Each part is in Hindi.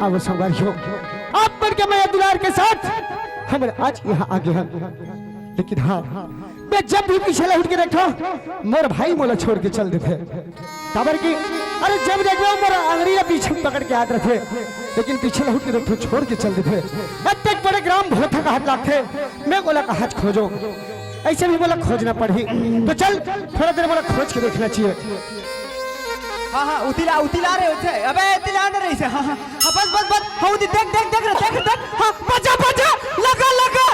अब संघर्षो आप बढ़ के मैं दुलार के साथ हम आज यहाँ आ गए हैं। लेकिन हाँ मैं जब भी पीछे लौट के देखा मोर भाई मोला छोड़ के चल देते खबर की। अरे जब देखो मोर अंगड़िया पीछे पकड़ के आते थे, लेकिन पीछे लौट के देखो छोड़ के चल देते। इतने बड़े ग्राम भोथा का हाथ लाते मैं बोला का हाथ खोजो, ऐसे भी बोला खोजना पड़ी तो चल थोड़ा देर बोला खोज के देखना चाहिए। हाँ हाँ उतिला उतिला रहे होते अबे उतिला नहीं रही से हाँ हाँ बस बस बस हाँ उति देख देख देख देख देख हाँ बचा बचा लगा लगा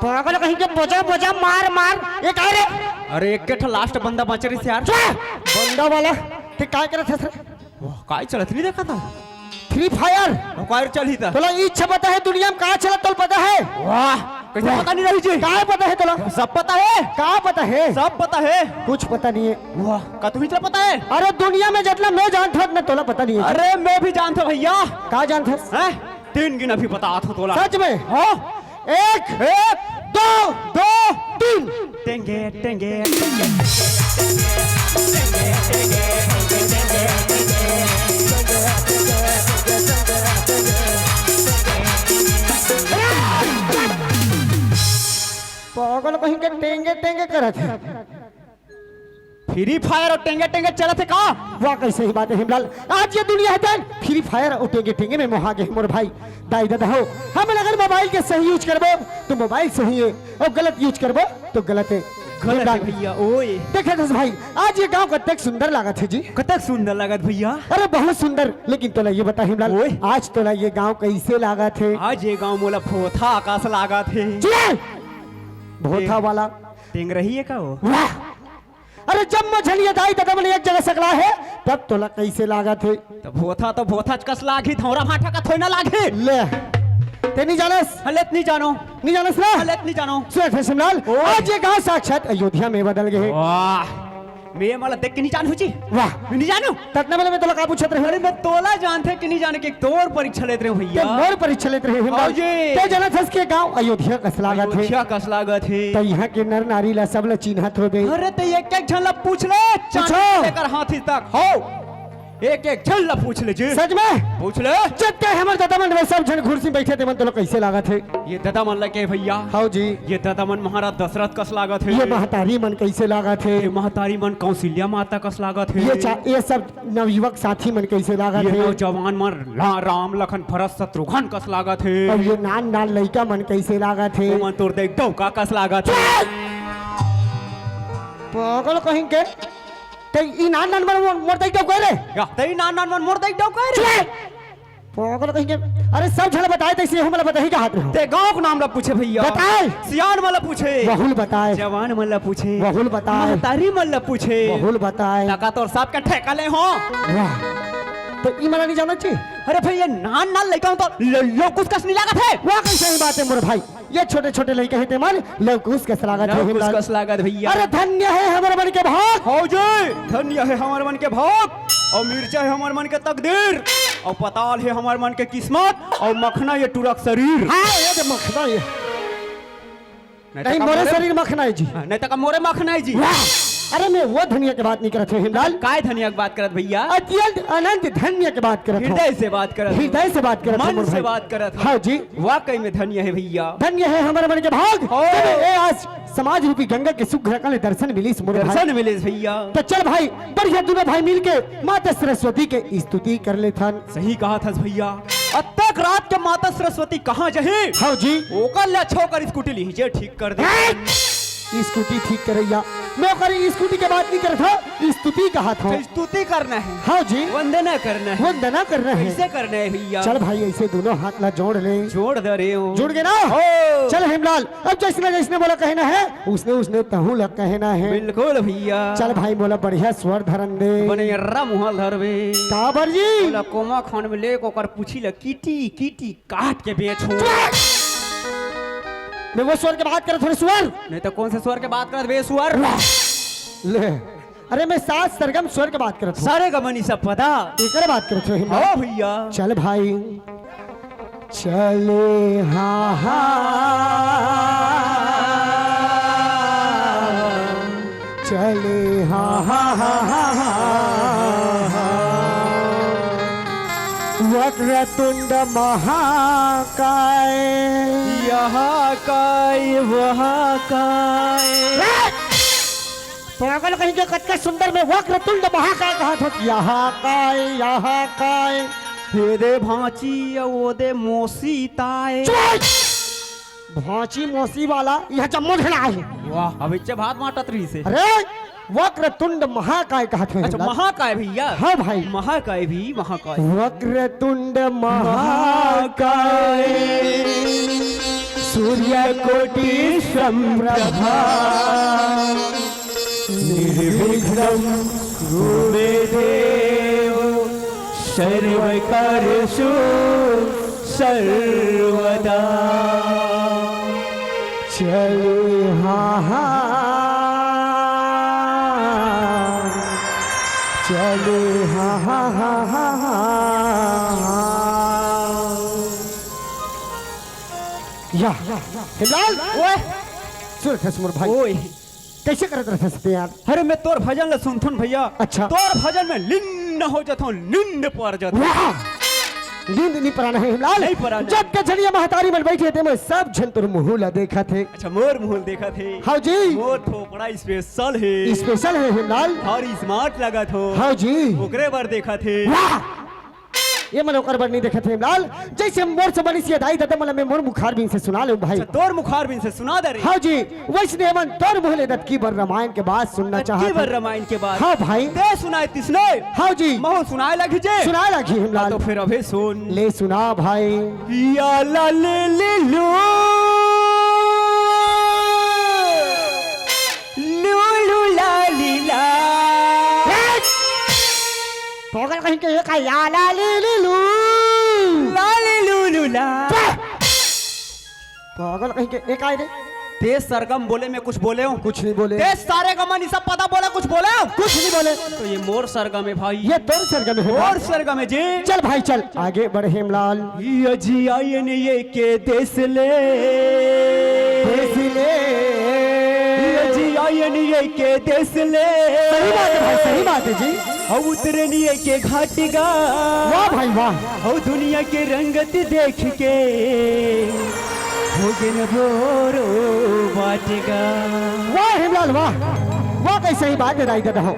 पागल कहीं के बोझा बोझा मार मार ये कह रे। अरे एक के लास्ट बंदा बच रही से यार बंदा वाला ते काय करत है सर काय चलत नहीं देखा था फ्री फायर काय चली था तोला इच्छा पता है दुनिया में कहाँ चला तो पता है। वाह कैसे पता नहीं रही जी काय पता है तोला सब पता है कहाँ पता है सब पता है कुछ पता नहीं है। वाह का तुम्हें चला पता है अरे दुनिया में जितना मैं जानता हूँ तोला पता नहीं है। अरे मैं भी जानता भैया कहाँ जानता है 3 गिना भी पता था तोला सच में हाँ 1 2 3 टेंगे टेंगे पागल कहीं के टेंगे टेंगे करत है। फ्री फायर और टेंगे टेंगे चला थे का वाह कैसे ही बात है हिमलाल आज ये दुनिया है तन फ्री फायर और टेंगे टेंगे में मोहा गए मोर भाई दाई दादा हो। हम अगर मोबाइल के सही यूज करबो तो मोबाइल सही है और गलत यूज करबो तो गलत है। भैया ओए देखे दस भाई आज ये गांव कतक सुंदर लागत है जी कतक सुंदर लागत भैया अरे बहुत सुंदर। लेकिन तोला ये बता हिमलाल आज तोला ये गांव कैसे लागत है। आज ये गांव मोला फोथा आकाश लागत है भोथा वाला टेंग रही है का वो वाह अरे जब मछलियां दाई दादा मैंने एक जगह सकला है तब तोला कैसे लागत है। तो भोथा कस लागी थोड़ा भाटा का थोड़ा लागे ले ते नहीं जानस हलेत नहीं जानो नहीं जानस ना हलेत नहीं जानो सुन सिमलाल आज ये गांव साक्षात अयोध्या में बदल गए। वाह मैं मला देख के नहीं जान हुची वाह मैं नहीं जानू ततने वाले में तोला का पूछत रहे अरे मैं तोला जानते कि नहीं जाने के तोर परीक्षा लेते रहे भैया मोर परीक्षा लेते रहे हिमलाल ते जानत हस के गांव अयोध्या कस लागत है क्या कस लागत है तो यहाँ के नर नारी ला सब ला चिन्हत हो गए। अरे तो एक एक झन ला पूछ ले लेकर हाथी तक हो एक एक झन ला पूछ ले जी सच में पूछ ले जब के हमर दादा मन सब जन कुर्सी बैठे थे मन तो कैसे लागत है। ये दादा मन लगे भैया हाउ जी ये दादा मन महाराज दशरथ कस लागत है ये महतारी मन कैसे लागत है। ये महतारी मन कौशल्या माता कस लागत है ये सब नवयुवक साथी मन कैसे लागत ये है। नौजवान मन राम लखन भरत शत्रुघ्न कस लागत है और ये नान नान लड़का मन कैसे लागत है। मन तोड़ देख दो का कस लागत है पागल कहीं के ते ई नान नान मन मोर देख दो करे या तई नान नान मन मोर देख दो करे पागल कहीं के अरे सब झल बताए तो इसे हमरा बताही का हाथ में ते गांव को नाम ला पूछे भैया बताए सियान मला पूछे बहुल बताए जवान मन ला पूछे बहुल बताए महतारी मन ला पूछे बहुल बताए लगा तो सब का ठेका ले हो वाह तो ई मला नहीं जाना चाहिए। अरे भैया नान नान लड़का तो लो कुछ कस नहीं लागत है वाह कैसे ही बात है मोर भाई ये छोटे छोटे लड़के हैं ते मन लवकुश के लागत है हिमलाल कस लागत भैया अरे धन्य है हमारे मन के भाग हो जी धन्य है हमारे मन के भाग और मिर्चा है हमारे मन के तकदीर और पताल है हमारे मन के किस्मत और मखना ये टुरक शरीर हाँ ये तो मखना है नहीं मोरे शरीर मखना है जी नहीं तक मोरे मखना है जी अरे मैं वो धनिया की बात नहीं करत हूँ हिमलाल काय धनिया की बात करत भैया अत्यंत अनंत धन्य की बात करत हूँ हृदय से बात करत हृदय से बात करत मन से बात करत हाँ जी वाकई में धन्य है भैया धन्य है हमारे मन के भाग ए आज समाज रूपी गंगा के शुक्र कल दर्शन मिली दर्शन मिले भैया तो चल भाई बढ़िया दोनों भाई मिलके माता सरस्वती के स्तुति कर ले थन। सही कहा था भैया अब तक रात के माता सरस्वती कहाँ जहे हाँ जी ओकर ले छोकर स्कूटी लीजिए ठीक कर दे स्कूटी ठीक करैया मैं करी स्कूटी के बात नहीं करता स्तुति कहा था स्तुति करना है हाँ जी वंदना करना है वंदना करना है कैसे करना है भैया चल भाई ऐसे दोनों हाथ ला जोड़ ले जोड़ दे रहे हो जुड़ गए ना चल हिमलाल अब जैसने जैसने बोला कहना है उसने उसने तहु लग कहना है बिल्कुल भैया चल भाई बोला बढ़िया स्वर धरन दे बने यर्रा मुहल धरबे काबर जी बोला कोमा खान में ले कोकर पूछी ल कीटी कीटी काट के बेचो मैं वो स्वर के बात कर थोड़े स्वर नहीं तो कौन से स्वर के बात करत बे स्वर ले अरे मैं सात सरगम स्वर के बात करत हूँ सारे गमनी सब पता एक बात करत हूँ हाँ भैया चल भाई चले हाँ चले हाँ वक्रतुंड महाकाय यहाँ काय वहाँ काय। पागल कहीं के कटका सुंदर में वक्रतुंड महाकाय कहा था। यहाँ काय हे दे भांची वो दे मोसी ताए। भांची मौसी वाला यह जम्मू झेला है। वाह अब इच्छे भात माटत रही से। अरे वक्रतुंड महाकाय कहा था। अच्छा महाकाय भैया। हाँ भाई महाकाय भी महाकाय। वक्रतुंड महाकाय सूर्य कोटि समप्रभा निर्विघ्नं कुरु देव सर्वकार्येषु सर्वदा। चले हाँ चले हाँ या हिलाल ओए सुन खसमुर भाई ओए कैसे करत रहे थे यार। अरे मैं तोर भजन ल सुनथुन भैया। अच्छा। तोर भजन में लिन्न हो जाता निन्न पर जाता। वाह नींद नहीं पराना है हिमलाल। नहीं पराना। जब के झड़िया महतारी में बैठे थे मैं सब जन तुर मुहला देखा थे। अच्छा मोर मुहल देखा थे। हाँ जी मोर थोपड़ा स्पेशल है। स्पेशल है हिमलाल। और स्मार्ट लगा थो। हाँ जी ओकरे बार देखा थे। वाह ये मन ओकर बर नहीं देखा थे हिमलाल। जैसे मोर से बड़ी सी अदाई दादा मतलब मैं मोर मुखार भी से सुना लूं भाई। अच्छा तोर मुखार बिन से सुना दे रे। हाँ जी वैष्णव मन तोर मुहले दत्त की बर रामायण के बाद सुनना की चाहता बार रामायण के बाद। हाँ भाई ते सुनाए तिसने। हाँ जी महु सुनाए लगी जे। सुनाए लगी हिमलाल। तो फिर अबे सुन। ले सुना भाई। या ला ले लो लू ला ली ला। पागल कहीं के एक याला ले लू ला ले लू ला। पागल कहीं के एक आए रे। ते सरगम बोले मैं कुछ बोले हूँ। कुछ नहीं बोले ते सारे गमन सब पता बोला कुछ बोले हूँ। कुछ नहीं बोले। तो ये मोर सरगम है भाई। ये तोर सरगम है। मोर सरगम है जी। चल भाई चल आगे बढ़ हेमलाल। ये जी आई ने ये के देश ले। देश ले। ये जी आई ने ये के देश ले। सही बात है भाई सही बात है जी। और उतरनी ये के घाटिगा। वाह भाई वाह। और दुनिया के रंगत देख के हो गए बोरो बाटेगा। वाह हेमलाल वाह वाह कैसे ही बात राई दादा हो।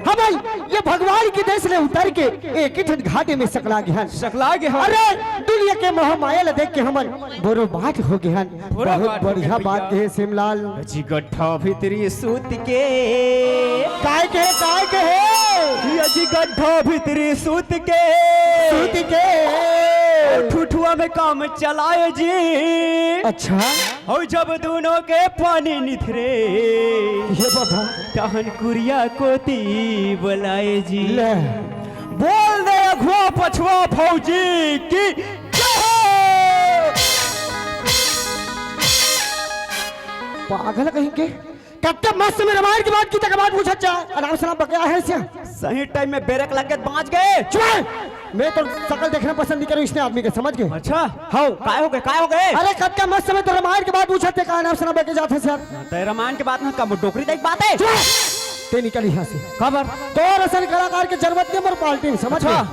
हाँ भाई ये भगवान के देश ले उतर के एक ही घाटे में सकला गया। सकला के हाँ। अरे दुनिया के मोह माया ला देख के हमन बोरो बात हो गया। बहुत बढ़िया बात है हेमलाल। जी गड्ढा भीतरी सूत के काय के जी गड्ढा भीतरी सूत के ठुठुआ में काम चलाए जी। अच्छा और जब दोनों के पानी निथरे ये बता तहन कुरिया कोती बुलाए जी। ले बोल दे अघुआ पछुआ फौजी की पागल कहीं के कट्टा मस्त में रामायण की बात की तक बात पूछा जा आराम से बकया है से सही टाइम में बेरक लग के बाँच गए। चुप मैं तो शकल देखना पसंद नहीं करूं इसने आदमी के समझ गए। अच्छा हाँ काय हो गए। अरे कट्टा मस्त में तो रामायण की बात पूछा थे कहा नाम सुना बके जाते सर। ते रामायण के बाद में कब डोकरी तक बात है। ते निकल यहाँ से खबर तो रसन कलाकार के जरूरत नहीं मर पाल्टी समझ गए।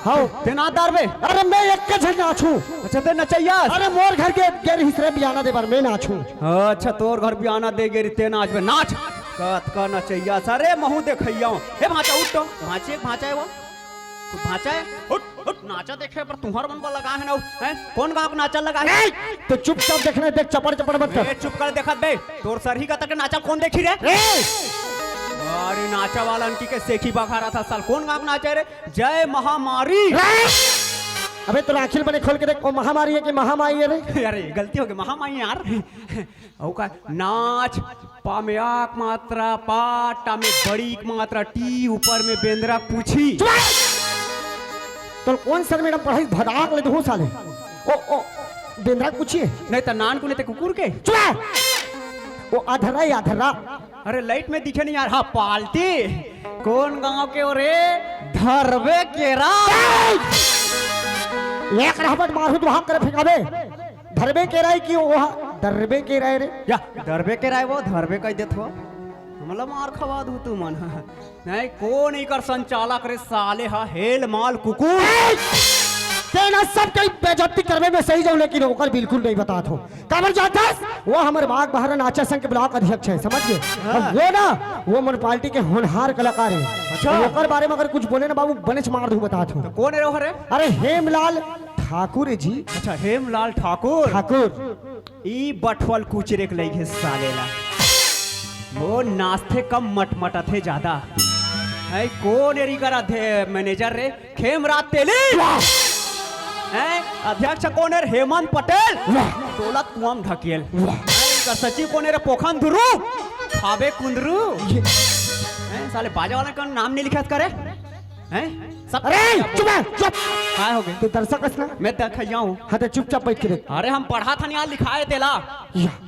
हाँ ते नादार बे। अरे मैं एक का झंडा नाचू। अच्छा ते नचैया। अरे मोर घर के गेर हिसरे बियाना दे बार मैं नाचू। अच्छा तोर घर भी आना दे गेरी ते नाच बे नाच कत का नचैया सारे महू देखैया। हे भांचा उठ तो भांचा है वो भांचा है उठ नाचा देखे पर तुम्हार मन पर लगा है ना हैं कौन गांव नाचा लगा है। तो चुपचाप देखना देख चपड़ चपड़ मत कर। चुप कर देखत बे तोर सर ही का तक नाचा कौन देखी रे। अरे नाचा वाला अंकी के सेखी बखारा था साल कौन गांव नाचा रे। जय महामारी। अबे तो आखिर बने खोल के देख वो महामारी है कि महामारी है रे। अरे गलती हो गई महामारी यार। औ का नाच पा में आक मात्रा पाटा में बड़ी मात्रा टी ऊपर में बेंद्रा पूछी। तो कौन सर मैडम पढ़ाई भड़ाक ले दो साले। ओ बेंद्रा पूछिए नहीं तो नान को नहीं तो कुकुर के। वो अधरा अरे लाइट में दिखे नहीं यार। हाँ पाल्टी कौन गांव के हो रे धरबे केरा। एक रहबट मारू तो भाग कर फेंकाबे। धरबे के राय की वो दरबे के राय रे या दरबे के राय वो धरबे कह देत हो हमला मार खवा दू तू मन। नहीं कौन इकर संचालक रे साले हा हेल माल कुकुर। तेना सब कई बेइज्जती करवे में सही जाऊं, लेकिन ओकर बिल्कुल नहीं बता हो काबर जाता वो हमर बाग बहरा नाचा संघ के ब्लॉक अध्यक्ष है, समझ गए। अब वो ना वो म्युनिसिपालिटी के होनहार कलाकार है। अच्छा। ओकर बारे में अगर कुछ बोले ना बाबू बनेच मार दूं बता हो। कौन है रे? अरे हेमलाल ठाकुर है जी। अच्छा हेमलाल ठाकुर। ठाकुर ई बटफल कुचरे के लगे सालेला, वो नाचते कम मटमटा थे ज्यादा है। कौन एरी करा थे मैनेजर रे? खेमराज तेली है। अध्यक्ष कौन है? हेमंत पटेल। तोला कुआम ढकेल का सचिव कौन है? पोखन धुरु खाबे कुंदरू हैं। साले बाजा वाला का नाम नहीं लिखा करे हैं सब। अरे चुप है, चुप। काय हो गए? तू दर्शक ना? मैं देखैया हूं। हाँ तो चुपचाप बैठ के देख। अरे हम पढ़ा था यहाँ लिखाए तेला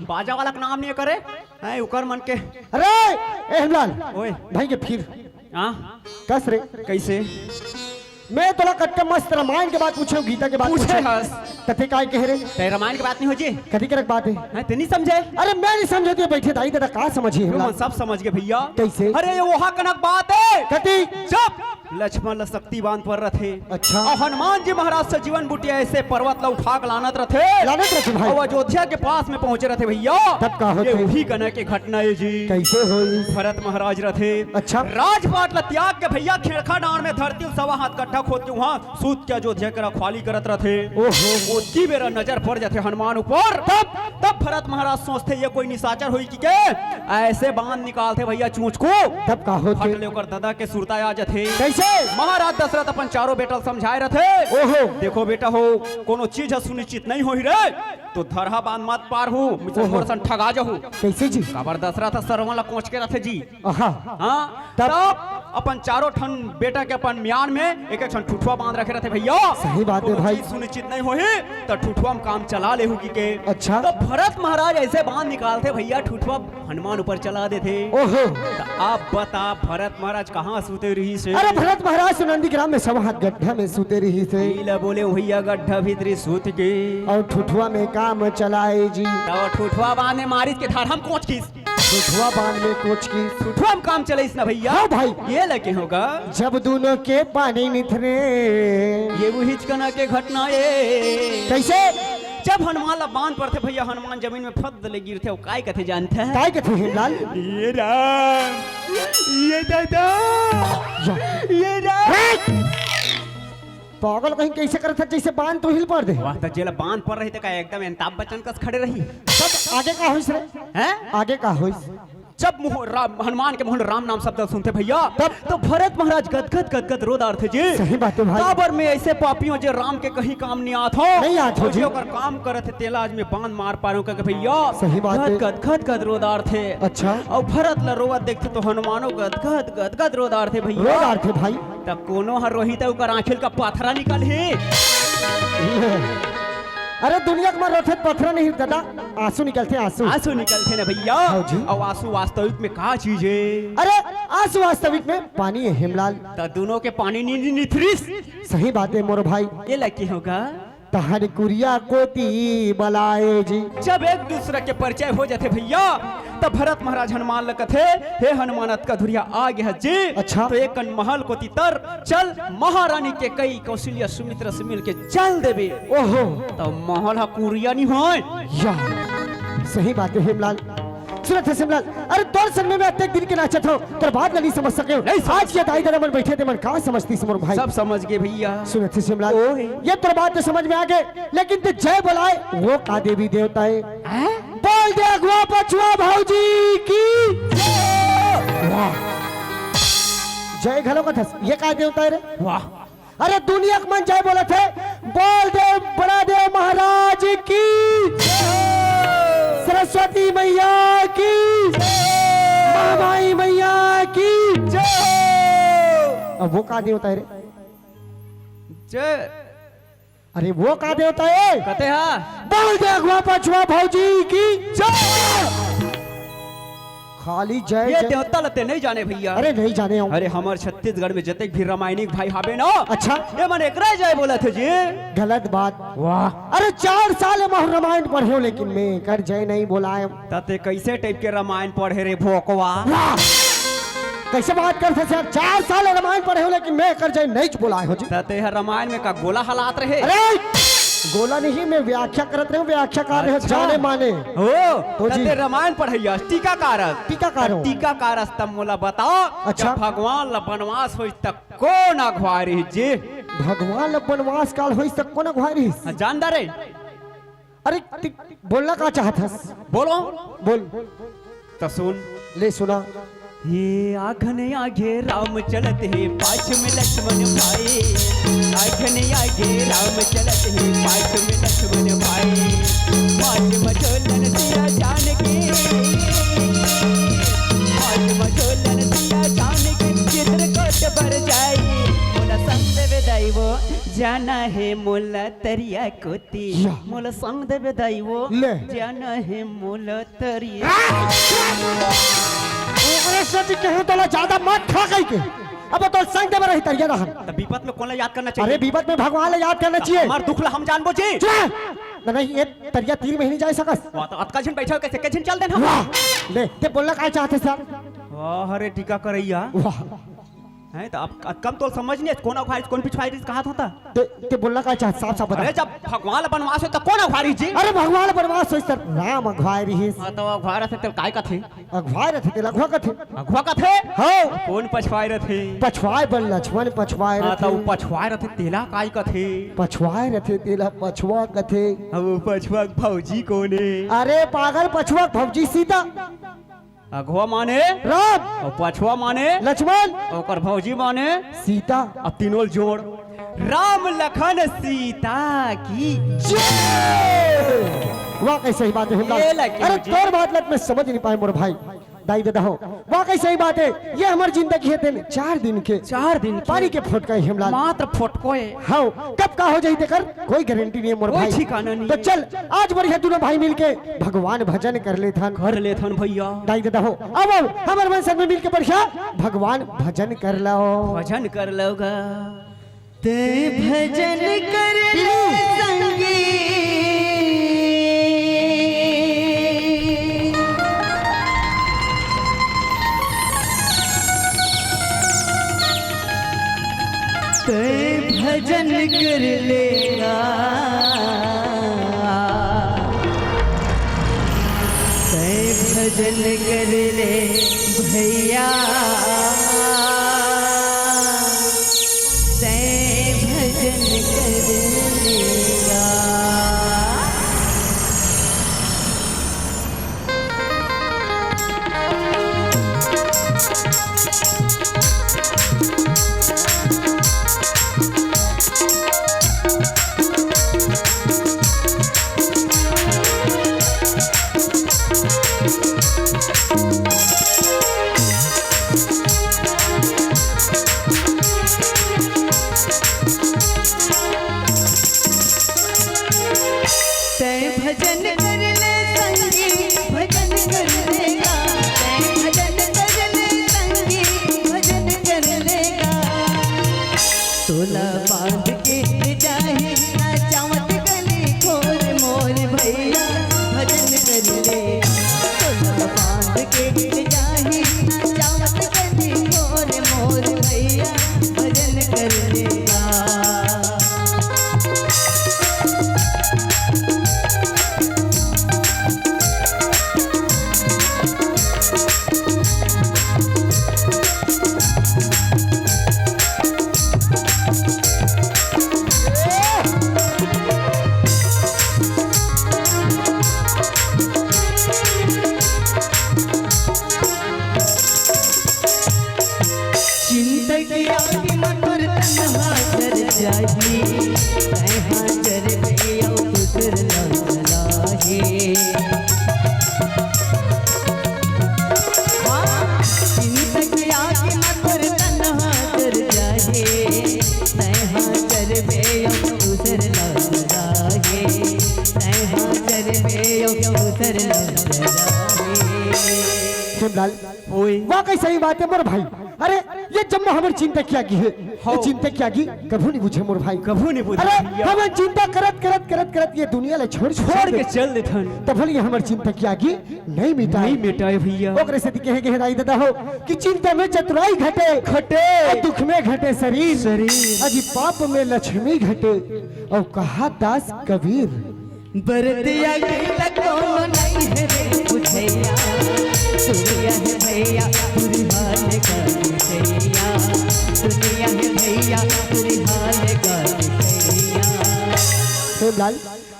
बाजा वाला का नाम नहीं करे हैं उकर मन के। अरे हेमलाल ओए भाई के फिर हाँ कस रे कैसे? मैं तोला कट्टे मस्त रामायण के बात पूछे, गीता के बात पूछे हस। कथे काय कह रे? ते रामायण की बात नहीं हो जी? कथी करक बात है? हैं ते नहीं समझे? अरे मैं नहीं समझे तो बैठे दाई दादा का समझिए हम हेमलाल? सब समझ गए भैया। कैसे? अरे ये वहाँ कनक बात है। कथी? चुप। लक्ष्मण शक्ति बांध पर रथे। अच्छा। और हनुमान जी महाराज से जीवन बुटिया ऐसे पर्वत ला उठा के लानत रथे। लानत रथे भाई। और अयोध्या के पास में पहुंचे रथे भैया। तब का होते? ये वही कनक की घटना है जी। कैसे होई? भरत महाराज रथे। अच्छा। राजपाट ला त्याग के भैया खेड़खा डांड में धरती सवा हाथ गड्ढा खोद के वहाँ सूत के अयोध्या के रखवाली करत रथे। ओहो। ओती बेरा नजर पड़ जाते हनुमान ऊपर। तब भरत महाराज सोचते ये कोई निशाचर हुई कि के ऐसे बांध निकालते भैया चूंच को। तब का होते? हट लेकर दादा के सुरता आ जाते। कैसे? महाराज दशरथ अपन चारों बेटा समझाए रहे। ओहो। देखो बेटा हो कोनो चीज सुनिश्चित नहीं होई रे तो धरहा बांध मत पार हो मोर सन ठगा जाहू। कैसे जी? काबर दशरथ सरवन ला पहुंच के रथे जी। आहा। हाँ तब? तब अपन चारों ठन बेटा के अपन म्यान में एक एक ठन ठुठुआ बांध रखे रहते भैया। सही बात है भाई। सुनिश्चित नहीं होई तो ठुठुआ में काम चला ले होगी के। अच्छा। तो भरत महाराज ऐसे बांध निकालते भैया ठुठुआ हनुमान ऊपर चला देते। ओहो। तो आप बता भरत महाराज कहाँ सूते रही से? अरे भरत महाराज नंदी ग्राम में सब हाथ गड्ढा में सूते रही से। ईला बोले भैया गड्ढा भीतरी सूत के और ठुठुआ में काम चलाए जी। तो ठुठुआ बांधे मारित के धार हम कोच की ठुठुआ बांध में कोच की। ठुठुआ में काम चले इस ना भैया। हाँ भाई। ये लगे होगा जब दोनों के पानी निथरे। ये वो हिचकना के घटना ये। कैसे? जब हनुमान ला बांध पड़ते भैया हनुमान जमीन में फद ले गिरते हो काय कथे जानते हैं? काय कथे हेमलाल? ये राम ये दादा या। ये राम। पागल कहीं कैसे करत है जैसे बांध तो हिल पड़ दे। वाह तो जेला बांध पड़ रही थे का एकदम अमिताभ बच्चन कस खड़े रही तब आगे का होइस रे? हैं? आगे का होइस? जब हनुमान के मुंह में राम नाम शब्द सुनते भैया तब तो भरत महाराज गदगद गदगद रोदार थे जी। सही बात है भाई। काबर में ऐसे पापियों जे राम के कहीं काम नहीं आत हो। नहीं आत हो जी। ओकर काम करत थे तेलाज में बांध मार पारो का भैया। सही बात है। गदगद गद रोदार थे। अच्छा। और भरत ला रोवत देखते तो हनुमानो गदगद गदगद रोदार थे भैया। रोदार थे भाई। तब कोनो हर रोहित ओकर आंखिल का पाथरा निकल ही। अरे दुनिया के मार रथे पत्थर नहीं दादा, आंसू निकलते आंसू। आंसू निकलते ना भैया। हाँ जी। और आंसू वास्तविक में का चीज है? अरे आंसू वास्तविक में पानी है हेमलाल। तो दोनों के पानी नी निथरिस। सही बात है मोर भाई। ये लकी होगा तहर कुरिया कोती बलाए जी। जब एक दूसरे के परिचय हो जाते भैया तब भरत महाराज हनुमान लग थे हे हनुमानत का धुरिया आ गया जी। अच्छा। तो एक महल को तीतर चल महारानी के कई कौशल्या सुमित्रा से मिल के चल देवे। ओहो। तो महल हा कुरिया नहीं हो या सही बात है हेमलाल। सुनत है हेमलाल। अरे तोर संग में अत्यक दिन के नाचत हो तर बात नहीं समझ सके। नहीं समझ। आज ये दाई दादा मन बैठे थे मन कहाँ समझती मोर भाई। सब समझ गए भैया। सुनत है हेमलाल। ये तो बात तो समझ में आ गए लेकिन तो जय बुलाए वो का देवी देवता है? बोल दे अगवा पछुआ भाऊजी की वाह। जय घलो का थस ये का देवता है रे? वाह। अरे दुनिया के मन जय बोला थे। बोल दे बड़ा देव महाराज की, सरस्वती मैया की, महामाई मैया की जय। अब वो का देवता है रे? जय अरे वो का देवता है? कहते हा बोल दे अगवा पछुआ भाऊजी की जय। खाली जय ये जय। देवता लते नहीं जाने भैया। अरे नहीं जाने हूँ। अरे हमार छत्तीसगढ़ में जतक भी रामायणिक भाई हाबे ना। अच्छा। ये मन एकरा जय बोला थे जी। गलत बात। वाह। अरे 4 साल में रामायण पढ़े हो लेकिन मैं कर जय नहीं बोलाए। तते कैसे टाइप के रामायण पढ़े रे भोकवा? कैसे बात करते थे यार? 4 साल रामायण पढ़े हो लेकिन मैं कर जाए नहीं बुलाए हो जी। ते है रामायण में का गोला हालात रहे। अरे गोला नहीं, मैं व्याख्या करत रहे हूँ, व्याख्या कर रहे हो जाने माने हो तो जी। ते रामायण पढ़ैया टीकाकार टीकाकार हो। टीकाकार तब मोला बताओ। अच्छा। जब भगवान ला वनवास होई तक कौन अघवारी जी? भगवान ला वनवास काल होई तक कोन अघवारी? जान दे रे। अरे बोलना का चाहतस? बोलो बोल। तो सुन ले सुना। ये आघन आगे राम चलत है पाछ में लक्ष्मण भाई। आघन आगे राम चलत है पाछ में लक्ष्मण भाई। पाछ मचोलन सिया जान के, पाछ मचोलन सिया जान के चित्रकोट भर जाई। मोला संग देवे दैवो जाना है मोला तरिया कोती। मोला संग देवे दैवो जाना है मोला तरिया। सच कहूं तो ज्यादा मत खा गई के। अब तो संग दे रही तरिया रहन। तब विपत में कौन याद करना चाहिए? अरे विपत में भगवान ले याद करना चाहिए। हमार दुख ला हम जानबो जी। नहीं ये तरिया 3 महीने जाए सकस। वाह तो अतका झन बैठो कैसे कैसे चल देना। ले ते बोलना का चाहते सर? वाह अरे टीका करैया। वाह है तो अब कम तो समझ नहीं कौन अघवारी कौन पिछवारी कहा होता। ते बोलना का चाहते साफ साफ बता। अरे जब भगवान वनवास हो तो कौन अघवारी जी? अरे भगवान वनवास हो सर राम अघवारी ही। तो अघवारा थे तो काय का थे? अघवारे थे लघवा का थे। अघवा का थे? हां कौन पछवाए थे? पछवाए बन लक्ष्मण पछवाए थे। तो पछवाए थे तेला काय का थे? पछवाए थे तेला पछवा का थे। अब पछवा भौजी कोने? अरे पागल पछवा भौजी सीता। अघवा माने राम और पछवा माने लक्ष्मण और भौजी माने सीता। अब तीनों जोड़ राम लखन सीता की वाकई सही बात है। अरे तोर बात लग मैं समझ नहीं पाए मोर भाई। दाई दादा हो वाकई सही बात है। ये हमारी जिंदगी है तेन 4 दिन के पानी के फटका हिमला मात्र फटकोए। हाँ कब का हो जाते कर कोई गारंटी नहीं है मोर भाई। ठिकाना नहीं। तो चल आज बढ़िया दोनों भाई मिलके भगवान भजन कर ले थन। कर ले थन भैया। दाई दादा हो अब हमारे मन संग में मिलके बढ़िया भगवान भजन कर लो। भजन कर लोगा ते भजन कर ले संगी। ते भजन कर लेगा। ते भजन कर ले भैया। ते भजन कर लेगा। भजन कर ले संगी भजन कर लेगा। भजन कर ले संगी भजन कर लेगा। तोला बांध के जाहे नाचावत गली खोर मोर भैया भजन कर ले। तोला बांध के जाहे नाचावत गली खोर मोर भैया भजन कर लेगा। हेमलाल ओए वाकई सही बात है मोर भाई। अरे ये जम्मा हमारी चिंता क्या की है, ये चिंता क्या की कभू नहीं बुझे मोर भाई, कभू नहीं बुझे अरे भैया। हम चिंता करत करत करत करत ये दुनिया ले छोड़ के चल देथन तब भले हमारी चिंता क्या की नहीं मिटाई नहीं मिटाए भैया। ओकरे से कहे गहराई दादा हो कि चिंता में चतुराई घटे घटे दुख में घटे शरीर शरीर अजी पाप में लक्ष्मी घटे और कहा दास कबीर बरतिया गिला कोनो नहीं है रे बुझैया दुनिया है भैया बुरी हाल का भैया दुनिया है भैया बुरी हाल का भैया। हेमलाल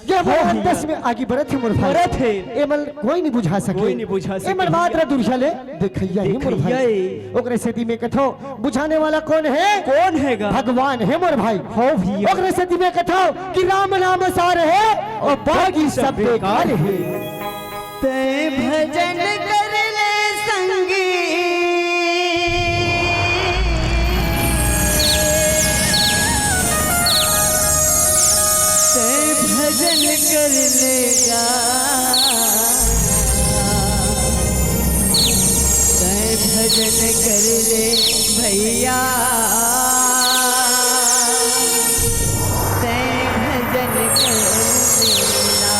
ये दस में आगे बढ़त है मोर भाई बढ़त है। एमल कोई नहीं बुझा सके कोई नहीं बुझा सके एमल मात्र दुर्शा ले देखैया ही मोर भाई देखैया। ओकरे सेती में कथो बुझाने वाला कौन है, कौन हैगा भगवान है मोर भाई हो भैया। ओकरे सेती में कथो कि राम नाम सार है और बाकी सब बेकार है। ते भजन कर ले संगी ते भजन कर लेगा ते भजन कर ले भैया ते भजन कर लेना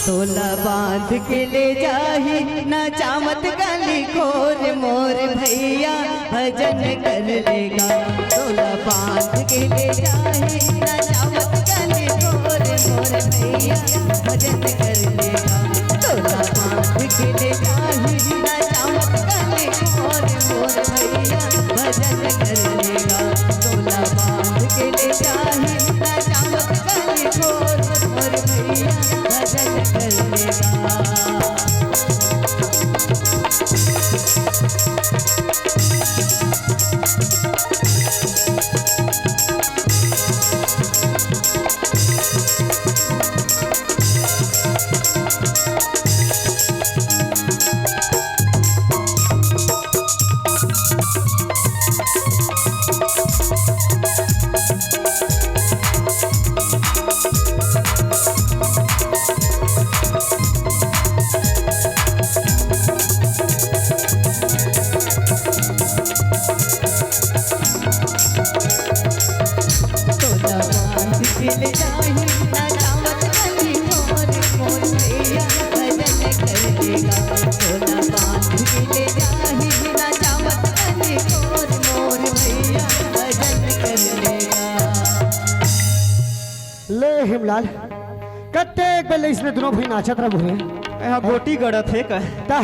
तोला बांध के ले जाही ना चामत गली खोर मोर भैया भजन कर लेगा तोला बांध के ले जाही ना चामत गली खोर मोर भैया भजन कर लेगा तोला बांध के ले जाही ना चामत गली खोर मोर भैया भजन कर लेगा तोला बांध के ले जाही ना चामत गली खोर मोर भैया भजन कर लेगा। तोला बांध के ले जाही ना चावत गली मोर मोर भैया भजन कर लेगा तोला बांध के ले जाही ना चावत गली मोर मोर भैया भजन कर लेगा। ले हेमलाल कत्ते बेले इसने दोनों भाई नाचत रह भूरे यहाँ गोटी गड़त है का ता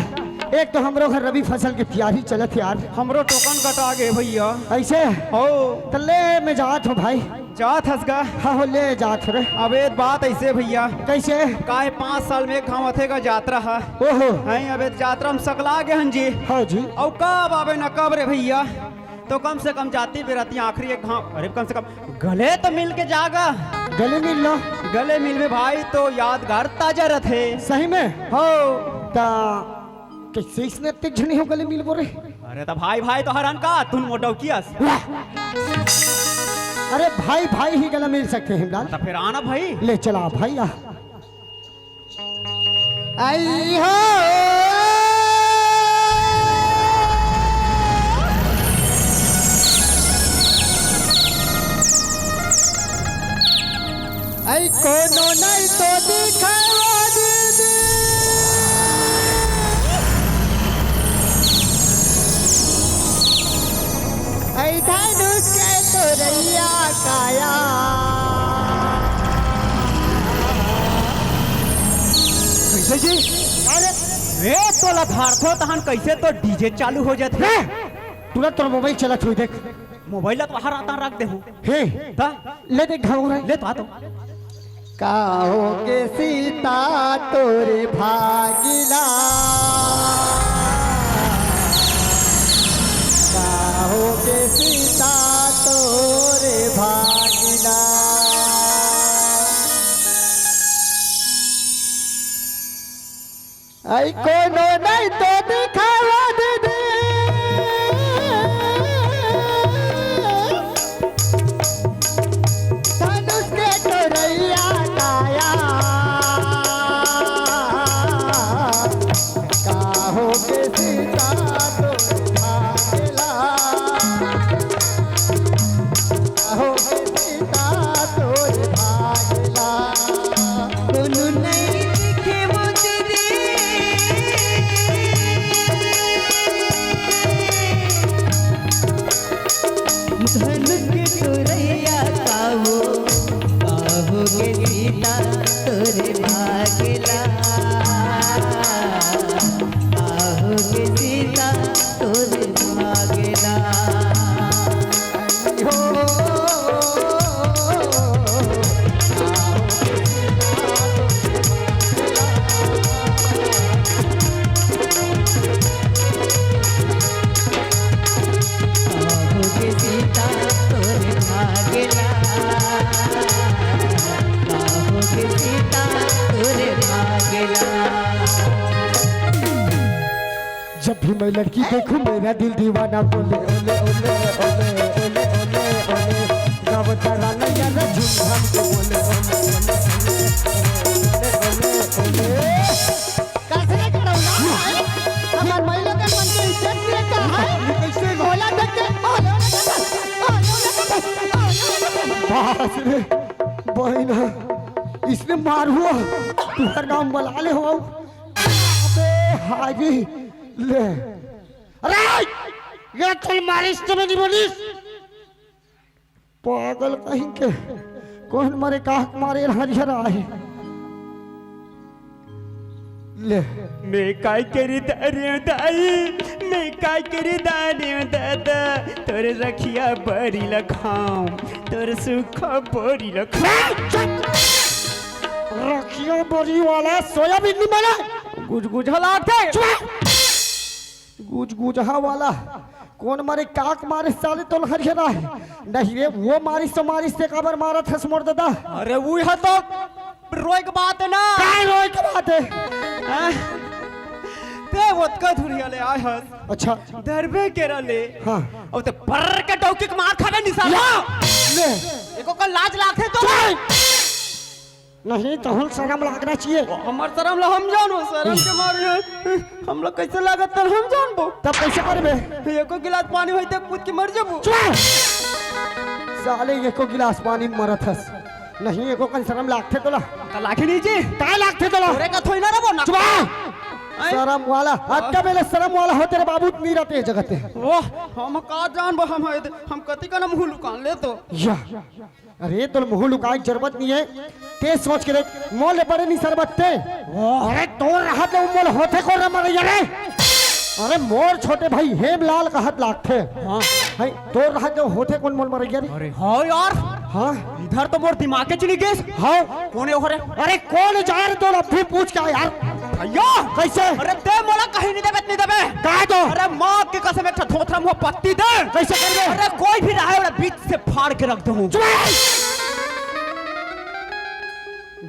एक तो हमरो घर रबी फसल की तैयारी चलत यार हमरो टोकन कटा गए भैया। ऐसे हो तो ले मैं जात हूँ भाई जात हंसगा हाँ हो ले जात हो रे अब एक बात ऐसे भैया कैसे काहे 5 साल में गाँव थे का यात्रा है ओहो हैं अब यात्रा में सकला गए हन जी हाँ जी और कब आवे न कब रे भैया तो कम से कम जाती बेराती आखिरी एक गाँव अरे कम से कम गले तो मिल के जागा गले मिल लो गले मिल में भाई तो यादगार ताजा रहे सही में हो ता कैसे इसने इतने झनी हो गले मिल बोरे अरे तो भाई भाई तो हरान का तुम मोटो कियास अरे भाई भाई ही गला मिल सकते हैं हिमलाल तो फिर आना भाई ले चला भाई आ आई हो आई कोनो नहीं तो दिखावा दीदी आई धनुष के तो रैया काया कैसे जी अरे ए तोला धारथो तहन कैसे तो डीजे चालू हो जाते रे तुरंत तोर मोबाइल चला छुई देख मोबाइल तो बाहर आता रख दे हूँ हे ता ले देख घाव रे ले तो आ तो काहो के सीता तोरे भागिला काहो के सीता तोरे भागिला आई कोनो नहीं तो दिखावा दे दे धनुष के तोरैया काया भागेला आहो के सीता तोरे भागेला आहो के सीता तोरे भागेला आहो के सीता तोरे भागेला जब भी मैं लड़की देखूं मेरा दिल दीवाना बोले ओले ओले ओले ओले ओले ओले गावता राना याना झूम के बोले ओले ओले ओले ओले कैसे करौना हमार महिला के मन के इज्जत दिए का है कैसे भोला देख के बास रे बहिना इसने मार हुआ तू हर नाम बुला ले हो अबे हाजी ले अरे ये चल मारिस तो नहीं बोलिस पागल कहीं के कौन मारे काह मारे हरिहरा है ले मैं काय करी दारे दाई मैं काय करी दारे दादा तोरे रखिया बड़ी लखाऊं तोरे सुखा बड़ी लखाऊं रखियो बड़ी वाला सोयाबीन नहीं बना गुज गुज हलाते गुज गुजहा वाला कौन मारे काक मारे साले तो हरिहरा है नहीं रे वो मारिस तो मारिस से काबर मारा था मोर दादा अरे वो है तो रोई की बात है ना काय रोई की बात है ते वतका धुरिया ले आय हस अच्छा दरबे के रले हाँ अब ते पर के टोकी के मार खावे निशाना ले एको का लाज लागे तो नहीं तो हम शर्म लगना चाहिए हमर शर्म ला हम जानो शर्म के मारे हम लोग कैसे लागत तर हम जानबो तब कैसे करबे एको गिलास पानी होइते कूद के मर जबो साले एको गिलास पानी में मरत हस नहीं एको कन शर्म लागथे तोला लाखे नीचे काय लागथे तोला तोरे का थोई ना रे वो ना शर्म वाला अक्का बेले शर्म वाला हो तेरे बाबू नहीं रहते जगते वो हम का जानबो हम कति का मुंह लुकान ले तो या अरे तो मुंह लुकाए की जरूरत नहीं है ते सोच के देख मोल बड़े नहीं सरबत्ते अरे तो रहा तो मोल होते को मर यारे अरे मोर छोटे भाई हेमलाल का हाथ लागथे हां है तो रहा तो होते कौन मोल मर यारे अरे हां यार हाँ इधर तो मोर दिमाग के चली गई हाँ कोने ओरे अरे कौन जा रहे तो अब भी पूछ क्या यार भैया कैसे अरे ते मोला कहीं नहीं देबे नहीं देबे का दो अरे मां की कसम एक थोथरा मुंह पत्ती दे कैसे करबे अरे कोई भी रहे बड़ा बीच से फाड़ के रख दूं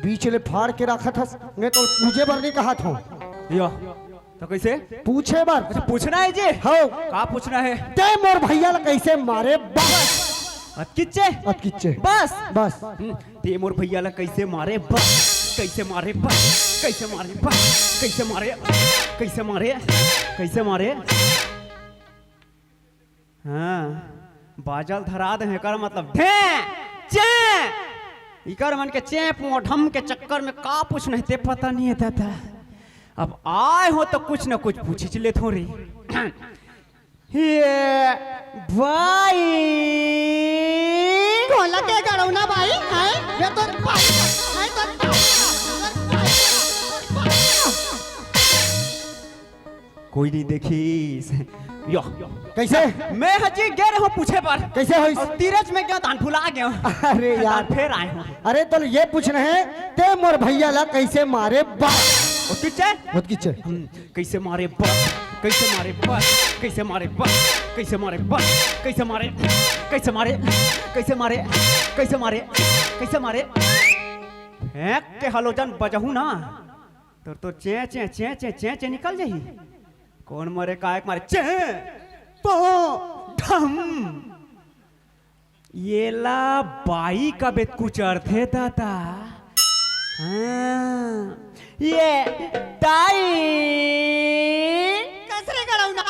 बीच ले फाड़ के रखा था मैं तो पूछे बार नहीं कहा था या तो कैसे पूछे बार पूछना है जी हो का पूछना है ते मोर भैया ला कैसे मारे बस किच्चे किच्चे बस बस ते मोर भैया ला कैसे मारे बस कैसे मारे बस कैसे मारे बस कैसे मारे कैसे मारे कैसे मारे हाँ बाजल धरा दे कर मतलब ढे चे इकर मन के चेप मोढम के चक्कर में का पूछ नहीं ते पता नहीं है दादा अब आए हो तो कुछ ना कुछ पूछ चले थोड़ी ये भाई कोला के गड़ौना भाई है ये तो भाई है तो कोई नहीं देखी यो कैसे मैं हजी गे रहा हूँ पूछे पर कैसे हो और तीरथ में क्या तान भुला गया हूँ। अरे यार फिर आए हूँ अरे तो ये पूछ रहे हैं ते मोर भैया ला कैसे मारे बस और किच्चे बहुत किच्चे कैसे मारे बस कैसे मारे बस कैसे मारे बस कैसे मारे बस कैसे मारे कैसे मारे कैसे मारे कैसे मारे कैसे मारे फेंक के हलोजन बजहू ना तो चे चे चे चे चे चे निकल जाही कौन मरे कायक मारे चे पो ढम ये ला बाई का बेत कुछ अर्थ है दादा हाँ ये दाई कैसे गड़ौना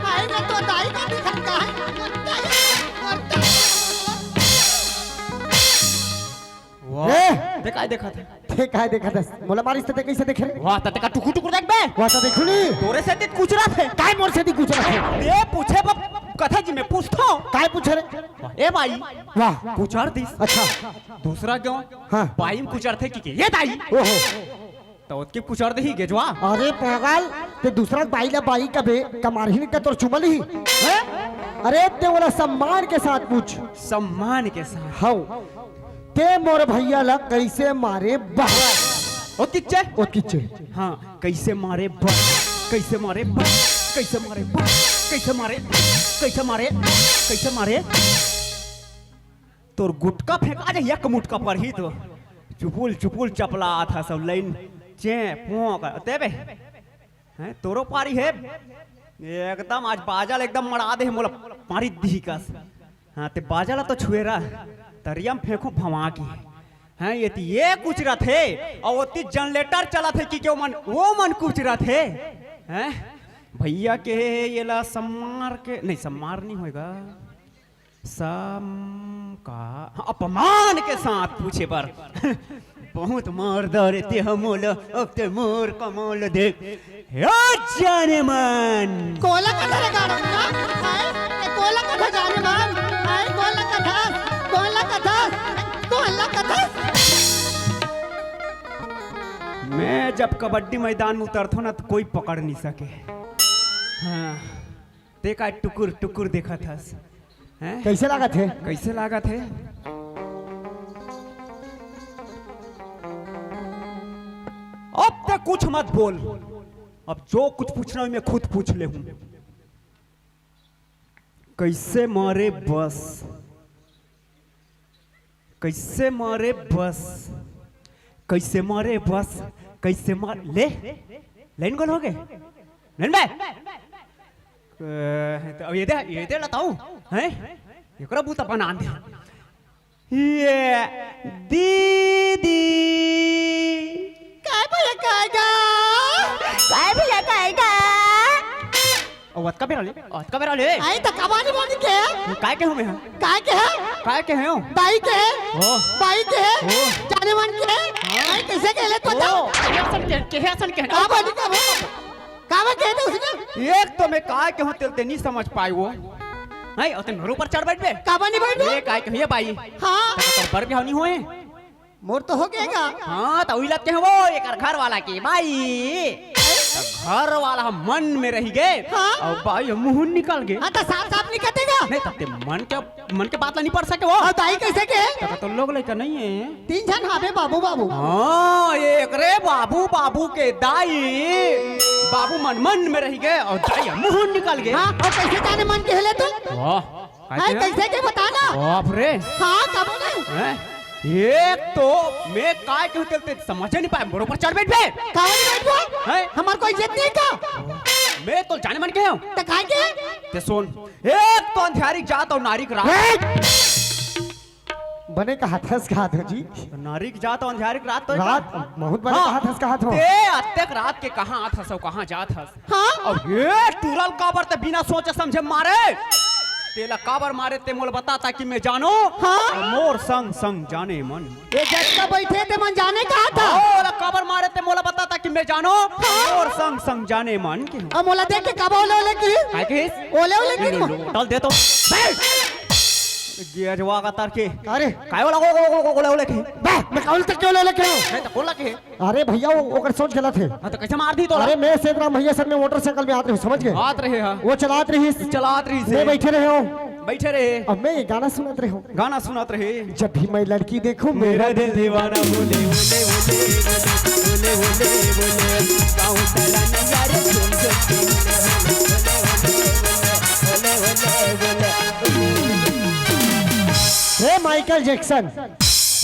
भाई मैं तो दाई का दिखत का है देखा था ठीक है देखा था मोला मारिस ते कैसे देखे रे वाह तते का टुकु टुकु देख बे वाह तो देखुनी तोरे से कुछ रहा थे काय मोर से दी कुछ रखे ये पूछे बब कथा जी मैं पूछता हूँ काय पूछे रे ए भाई वाह कुचार दिस अच्छा दूसरा क्यों हाँ। बाई में कुचार थे कि ये दाई ओहो तो उसकी कुचर दही गेजवा। अरे पागल ते दूसरा बाई ला बाई कबे कमारही का तोर चुमल ही हैं? अरे ते वाला सम्मान के साथ पूछ। सम्मान के साथ हाँ ते मोर भैया ला कैसे मारे बाहर ओ किच्चे ओ किचे हाँ कैसे मारे बस कैसे मारे बस कैसे मारे बस कैसे मारे कैसे मारे कैसे मारे तोर गुटका फेंका जाए एक मुटका पर ही तो चुपुल चुपुल चपला था सब लाइन चे पोंक तेबे हैं तोरो पारी है एकदम आज बाजल एकदम मरा दे मोला पारी दी कस हाँ ते बाजल तो छुएरा तरियम फेंको भवा की हैं ये कुछ रहा थे और वो जनरेटर चला थे कि क्यों मन वो मन कुछ रहा थे हैं भैया के ये ला सम्मार के नहीं सम्मार नहीं होएगा सम का हाँ, अपमान के साथ पूछे पर बहुत मार दरे ते हमोल अब ते मोर कमोल देख हे जाने मन कोला कथा रे गाड़ा हाय कोला कथा जाने मान हाय कोला कथा कोला कथा कोला कथा। मैं जब कबड्डी मैदान में उतरता हूँ ना तो कोई पकड़ नहीं सके हाँ देखा टुकुर टुकुर देखा था हैं कैसे लगा थे कैसे लागा थे अब तक कुछ मत बोल अब जो कुछ पूछना है मैं खुद पूछ ले हूं कैसे मारे बस कैसे मारे बस कैसे मारे बस कैसे मार ले लाइन गोल हो गए लाइन में तो अब ये दे लाता हूँ हैं ये करा बूता बना दे ये दीदी काय भैया कायगा काय भैया कायगा ओ वत का बेरा ले आई तो कबानी बोली के काय के हो मैं काय के है काय के हो बाई के ओ बाई के ओ। जाने मन के आई कैसे कहले तो बताओ सन के का बोली का कहते उसने एक तो मैं काय के हो तेल नहीं समझ पाई वो नहीं और मेरे ऊपर चढ़ बैठ बे काबानी बैठ ये काय के है बाई हाँ तो पर भी नहीं होए मोर तो हो गएगा हाँ तो उइलत के वो एक घर वाला की बाई तो घर वाला हम मन में रह गए हाँ। और बाई मुंह निकल गए हाँ तो साफ साफ नहीं कहतेगा नहीं तब ते मन के बात ला नहीं पढ़ सके वो और दाई कैसे के तब तो लोग लेकर नहीं है तीन जन हावे बाबू बाबू हाँ एक रे बाबू बाबू के दाई बाबू मन में रह गए और दाई मुंह निकल गए हाँ और कैसे जाने मन के हिले तू वाह हाँ कैसे के बताना बाप रे हाँ कब नहीं हैं? एक तो मैं काय क्यों तेलते समझ नहीं पाया मेरे ऊपर चढ़ बैठ बे काबानी बैठ गो हैं? हमार कोई इज्जत नहीं का मैं तो जाने मन के हूँ तो काय के ते सुन एक तो अंधियारी जात और नारी का रात बने का हाथस का हाथ हो जी नारी की जात और अंधियारी का रात तो रात बहुत बने का हाथस का हाथ हो ते अत्तेक रात के कहाँ आत हस और कहाँ जात हस हाँ अब ये टूरल काबर ते बिना सोचे समझे मारे तेला काबर मारे ते मोल बताता कि मैं जानो हाँ। और मोर संग संग जाने मन ये जट्टा बैठे थे मन जाने कहा था और काबर मारे ते मोला बताता कि मैं जानो मोर संग संग जाने मन के अब मोला देख के कब ओले ओले की काय के ओले ओले की टल दे तो गेजवा का तार के अरे काय वाला ओले ओले के बे मैं कौन तक क्यों ले लेके आऊं? नहीं तो कोला के अरे भैया वो ओकर सोच गलत है हां तो कैसे मार दी तो अरे मैं सेतराम भैया सर में मोटरसाइकिल में आते रहे समझ गए बात रहे हां वो चलात रही चलात रही से मैं बैठे रहे हो बैठे रहे अब मैं ये गाना सुनत रहे हो गाना सुनात रहे जब भी मैं लड़की देखूं मेरा मेरा दिल दीवाना बोले बोले बोले बोले बोले बोले गाँव तला नजारे झूम हे माइकल जैक्सन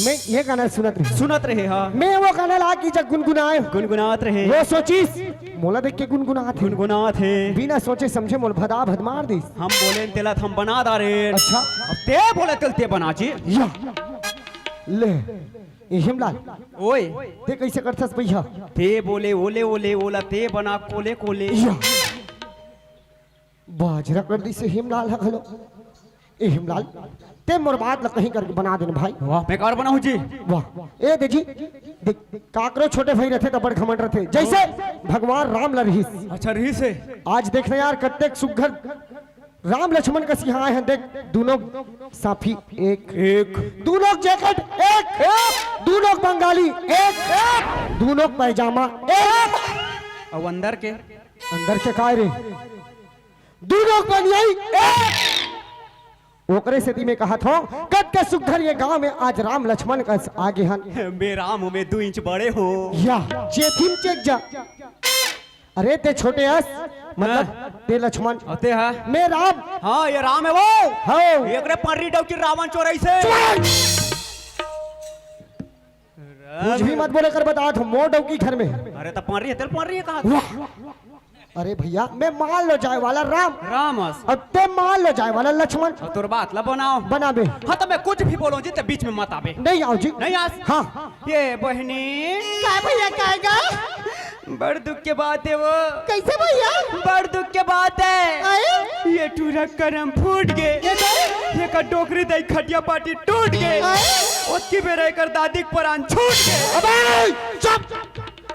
मैं ये गाना सुनत रहे हाँ मैं वो गाना ला की जब गुनगुनाए गुनगुनात रहे वो सोचिस मोला देख के गुनगुनात है गुनगुनात है बिना सोचे समझे मोल भदा भद मार दी हम बोले तेला हम बना दारे अच्छा अब ते बोले ते बना जी या ले ये हिमलाल ओए ते कैसे करथस भैया ते बोले ओले ओले ओला ते बना कोले कोले या बाजरा कर दी से हिमलाल हलो ए हिमलाल ते मोर बात ल कहीं करके बना देन भाई वाह मैं कार बनाऊं जी वाह ए देखी देख काकरो छोटे भाई रहते तो बड़ घमंड रहते जैसे भगवान राम ल रही अच्छा रही से आज देखना यार कत्ते सुघर राम लक्ष्मण का सिंहाए हैं देख, दोनों साफी एक एक दोनों जैकेट एक दोनों बंगाली एक दोनों पैजामा एक और अंदर के अंदर के काय रे दोनों बनियाई एक ओकरे से में कहा था कद के सुखधर ये गांव में आज राम लक्ष्मण का आगे हन मैं राम हूँ, मैं 2 इंच बड़े हो। या जेथिम चेक जा अरे ते छोटे हस मतलब ते लक्ष्मण होते हैं। मैं राम हाँ ये राम है वो। हो एक रे पर्री डौकी रावण चोरई से। कुछ भी मत बोले कर बता तो मोड़ डौकी घर में अरे तो पर्री है, तेल पर्री है कहा। वाह अरे भैया मैं मान लो जाए वाला राम रामस अब ते मान लो जाए वाला लक्ष्मण और तोर बात ला बनाओ बना बे हाँ तो मैं कुछ भी बोलूं जी तो बीच में मत आवे। नहीं आओ जी नहीं आज हाँ ये बहनी काय भैया कायगा बड़ दुख के बात है वो। कैसे भैया बड़ दुख के बात है आए ये टूरा करम फूट गए ये का डोकरी दई खटिया पाटी टूट गए उसकी बेरे कर दादी के परान छूट गए। अबे चुप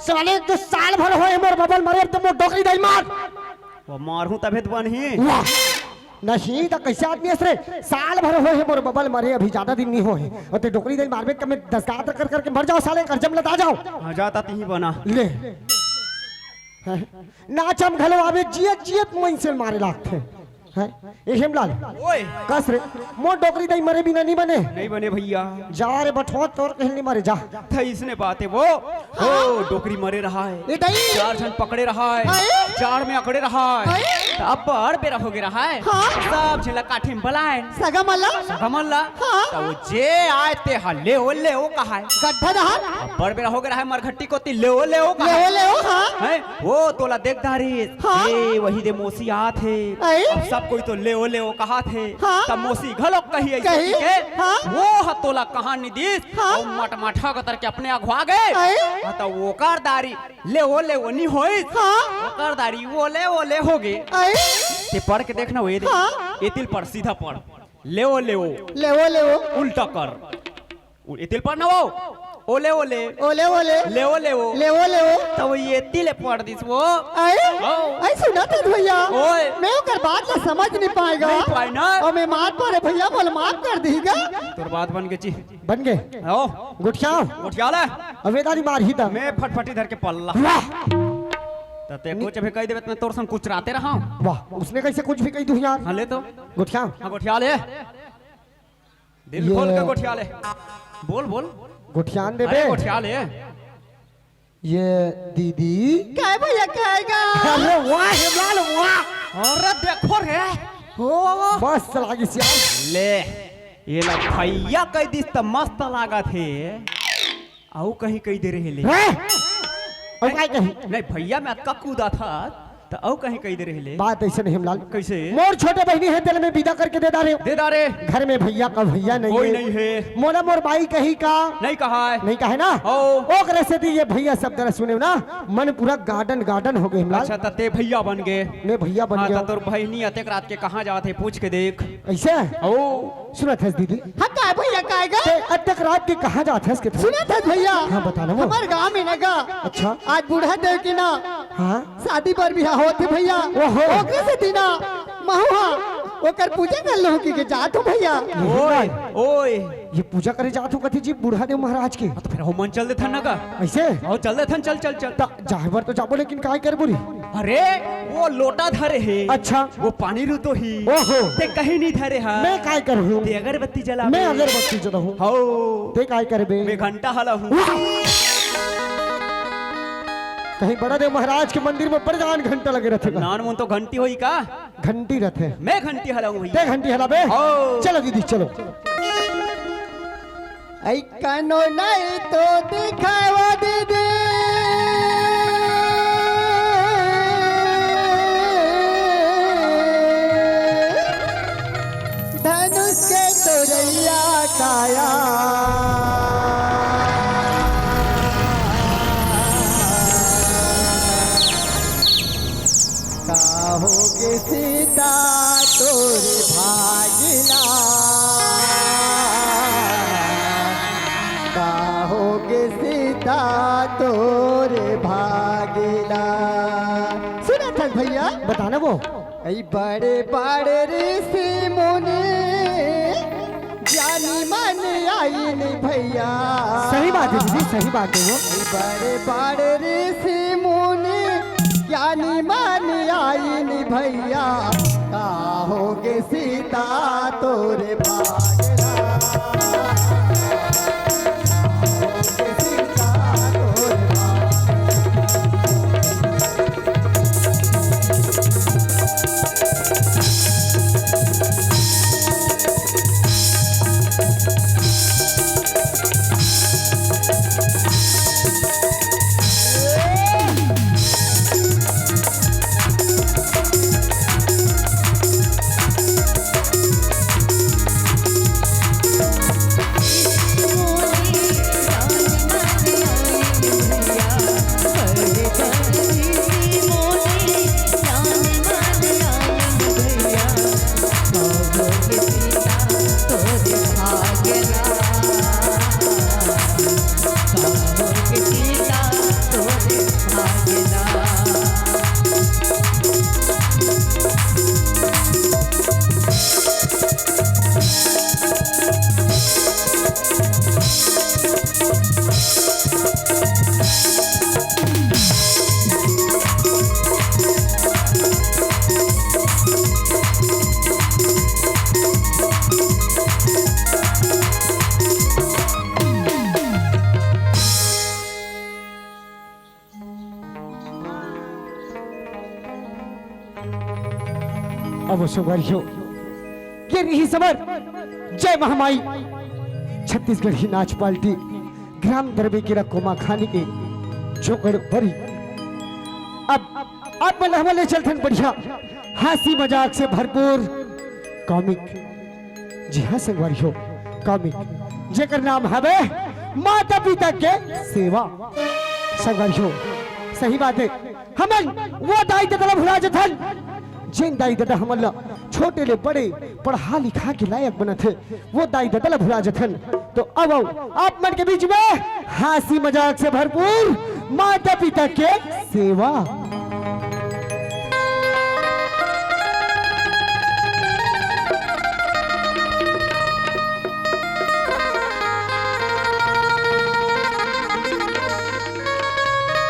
साले तो साल भर होए मोर बबल मरे तो मोर डोकरी दई मार वो मारू तबे तो बनी। वाह नहीं तो कैसे आदमी असरे साल भर होए मोर बबल मरे अभी ज्यादा दिन नहीं होए और ते डोकरी दई मारबे कम 10 गात कर करके मर जाओ साले करजम लता जाओ हाँ जाता ती बना ले नाचम घलो आवे जियत जियत मोइन से मारे लागथे हैं ए हेमलाल ओए कस रे मोर डोकरी दई मरे बिना नहीं बने नहीं बने भैया जा रे बठो तोर कहीं नहीं मरे जा था इसने बात है वो हो डोकरी मरे रहा है ये दई 4 जन पकड़े रहा है आए? जाड़ में अकड़े रहा है आए? तो अब बड़ बेरा हो गया रहा है हाँ? सब झिला काठी में बलाए सगा मला कमल्ला हाँ? तो वो जे आए ते हल्ले ओले वो कहा है गड्ढा दहा अब बड़ बेरा हो गया है मरघट्टी को ती ले वो कहा ले ले हाँ है वो तोला देख दारी हाँ? ए वही दे मोसी आ थे आए? अब सब कोई तो ले वो कहा थे हाँ? तब मोसी घलोक कही ऐसे कही? के हाँ? वो हतोला कहानी दिस हाँ? और मटमाठा कतर के अपने अगवा गए आए? हाँ, तो वो कारदारी ले वो नहीं होई हाँ? वो कारदारी वो ले हो गए आए ते पढ़ के देखना वो हाँ? एतिल पर सीधा पढ़ ले वो ले उल्टा कर एतिल पर ना वो ओले ओले ले वो ले तो वो ये तिले पढ़ दिस वो आए ओ। आई सुना था भैया ओए। मैं ओकर बात ला समझ नहीं पाएगा नहीं पाए ना। और मैं मार पारे भैया बोल माफ कर दीगा तोर बात बन के ची बन गए ओ गुठियाओ उठियाला अवेदारी मार ही ता मैं फटफटी धर के पल्ला वाह तते कुछ भी कह देबे मैं तोर संग कुछ राते रहा वाह उसने कैसे कुछ भी कही तू यार हां ले तो गुठियाओ हां गोठियाले दिल ये- खोल के गोठियाले बोल गुठियान दे अरे बे गोठियाले ये दीदी काय भैया कायगा अरे वाह हेमलाल वाह अरे देखो रे हो बस चला गई सियार ले ये ला भैया कह दिस त मस्त लागत है आऊ कहीं कह दे रहे ले हैं और काय कही नहीं भैया मैं अक्का कूदा था तो आऊ कहीं कह दे रहे ले बात ऐसे नहीं हेमलाल कैसे मोर छोटे बहनी है तेल में विदा करके दे डाले दे दारे घर में भैया का भैया नहीं कोई है नहीं है मोला मोर बाई कही का नहीं कहा है नहीं कहे ना ओ। ओकरे से दी ये भैया सब तरह सुने ना मन पूरा गार्डन हो गए हिमलाल अच्छा तते भैया बन गए मैं भैया बन हाँ गया तो तोर बहनी अतेक रात के कहाँ जाते पूछ के देख ऐसे ओ सुना था दीदी हाँ काय भैया कायगा ते अतक रात के कहाँ जाते इसके सुना था भैया हाँ बताना वो हमारे गांव में नगा अच्छा आज बूढ़ा देव के ना हाँ शादी पर बियाह होते भैया ओहो। ओकरे से दिना महुआ ओकर पूजा कर लो के जात हो भैया ओए ओए ये पूजा करे जात हो कथी जी बूढ़ा देव महाराज के तो फिर हम चल दे थन का ऐसे आओ चल दे थन चल चल चल जाहबर तो जाबो लेकिन काय कर बुरी अरे वो लोटा धरे है अच्छा वो पानी रू तो ही ओहो ते कहीं नहीं धरे हा मैं काय करूँ ते अगरबत्ती जला मैं अगरबत्ती जलाऊं हो ते काय करबे मैं घंटा हला हूँ कहीं बड़ा देव महाराज के मंदिर में बड़ जान घंटा लगे रहते नान मुन तो घंटी होई का घंटी रहते मैं घंटी हला हूँ ते भैया घंटी हलाबे ओ। चलो दीदी चलो ऐ कानो नहीं तो दिखावा दीदी धनुष के तोरैया काया काहोगे सीता तोरे भागिना काहोगे सीता तोरे भागिना सुना था भैया बताना वो ऐ बड़े बड़े ऋषि मुनि ज्ञानी मन आई नहीं भैया। सही बात है दीदी, सही बात है वो। बड़े बड़े ऋषि मुनि ज्ञानी मन आई नहीं भैया, का होगे सीता तोरे भागना। अब सुगरियो ये रही समर जय महामाई छत्तीसगढ़ी नाच पाल्टी ग्राम दरबे की रकोमा खाने के जोगड़ बरी। अब मैं हमले चलथन बढ़िया हंसी मजाक से भरपूर कॉमिक। जी हाँ संगवारियो, कॉमिक जेकर नाम हवे माता पिता के सेवा। संगवारियो सही बात है, हमन वो दाई दादा भुला जथन जिन दाई दादा हमला छोटे ले बड़े पढ़ा लिखा के लायक बना थे, वो दाई दादा भुला जथन। तो अब आप मन के बीच में हंसी मजाक से भरपूर माता पिता के सेवा।